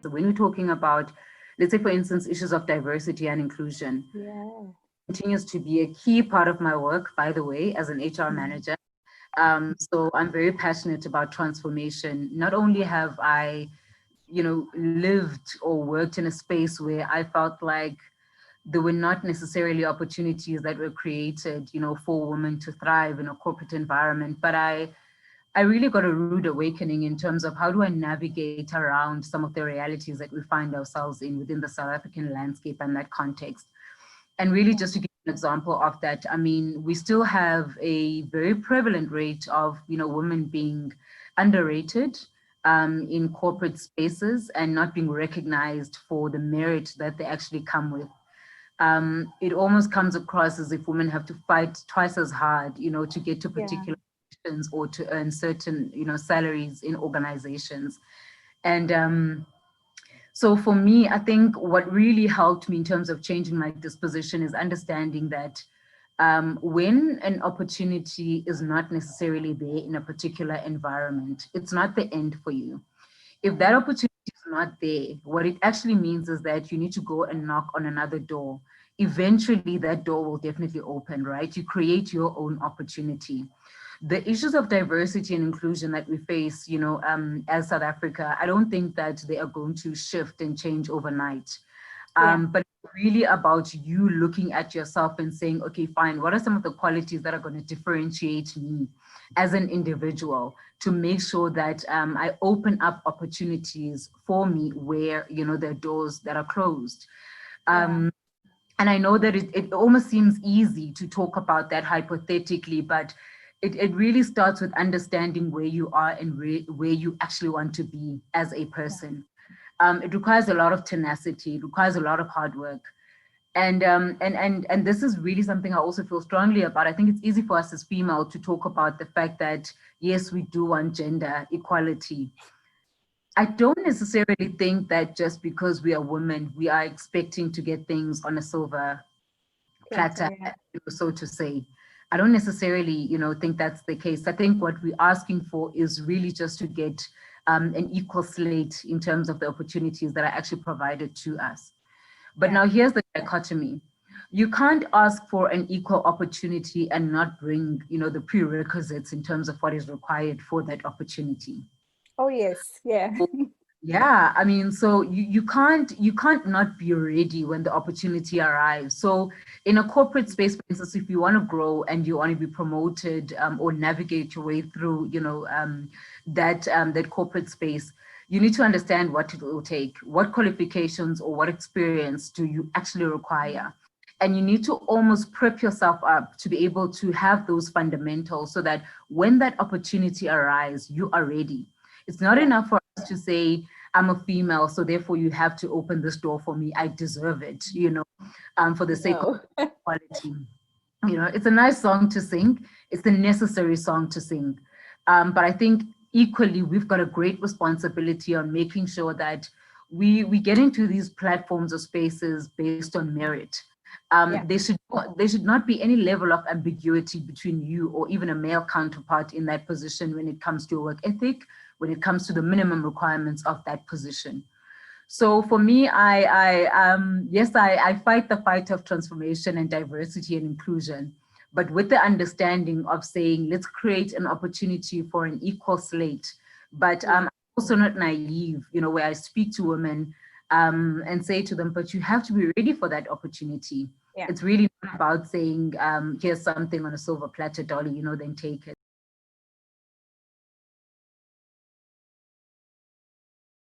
So when we're talking about, let's say, for instance, issues of diversity and inclusion, continues to be a key part of my work, by the way, as an HR manager. So I'm very passionate about transformation. Not only have I, lived or worked in a space where I felt like there were not necessarily opportunities that were created, for women to thrive in a corporate environment, but I really got a rude awakening in terms of how do I navigate around some of the realities that we find ourselves in within the South African landscape and that context. And really, just to give an example of that, I mean, we still have a very prevalent rate of, women being underrated in corporate spaces and not being recognized for the merit that they actually come with. It almost comes across as if women have to fight twice as hard, to get to particular positions or to earn certain, salaries in organizations. And so for me, I think what really helped me in terms of changing my disposition is understanding that when an opportunity is not necessarily there in a particular environment, it's not the end for you. If that opportunity is not there, what it actually means is that you need to go and knock on another door. Eventually, that door will definitely open, right? You create your own opportunity. The issues of diversity and inclusion that we face, as South Africa, I don't think that they are going to shift and change overnight. But it's really about you looking at yourself and saying, okay, fine, what are some of the qualities that are going to differentiate me as an individual to make sure that I open up opportunities for me where, there are doors that are closed. And I know that it almost seems easy to talk about that hypothetically, but it really starts with understanding where you are and where you actually want to be as a person. It requires a lot of tenacity. It requires a lot of hard work. And this is really something I also feel strongly about. I think it's easy for us as female to talk about the fact that, yes, we do want gender equality. I don't necessarily think that just because we are women, we are expecting to get things on a silver platter, so to say. I don't necessarily, think that's the case. I think what we're asking for is really just to get an equal slate in terms of the opportunities that are actually provided to us. But now here's the dichotomy. You can't ask for an equal opportunity and not bring, the prerequisites in terms of what is required for that opportunity. Oh, yes. Yeah. Yeah, I mean, so you can't not be ready when the opportunity arrives. So in a corporate space, for instance, if you want to grow and you want to be promoted or navigate your way through, that corporate space, you need to understand what it will take, what qualifications or what experience do you actually require. And you need to almost prep yourself up to be able to have those fundamentals so that when that opportunity arrives, you are ready. It's not enough for us to say, I'm a female, so therefore you have to open this door for me. I deserve it, for the sake of equality. It's a nice song to sing. It's a necessary song to sing. But I think equally, we've got a great responsibility on making sure that we get into these platforms or spaces based on merit. There should not be any level of ambiguity between you or even a male counterpart in that position when it comes to your work ethic, when it comes to the minimum requirements of that position. So for me, I fight the fight of transformation and diversity and inclusion, but with the understanding of saying, let's create an opportunity for an equal slate. But I'm also not naive, where I speak to women and say to them, but you have to be ready for that opportunity. It's really not about saying, here's something on a silver platter, Dolly, then take it.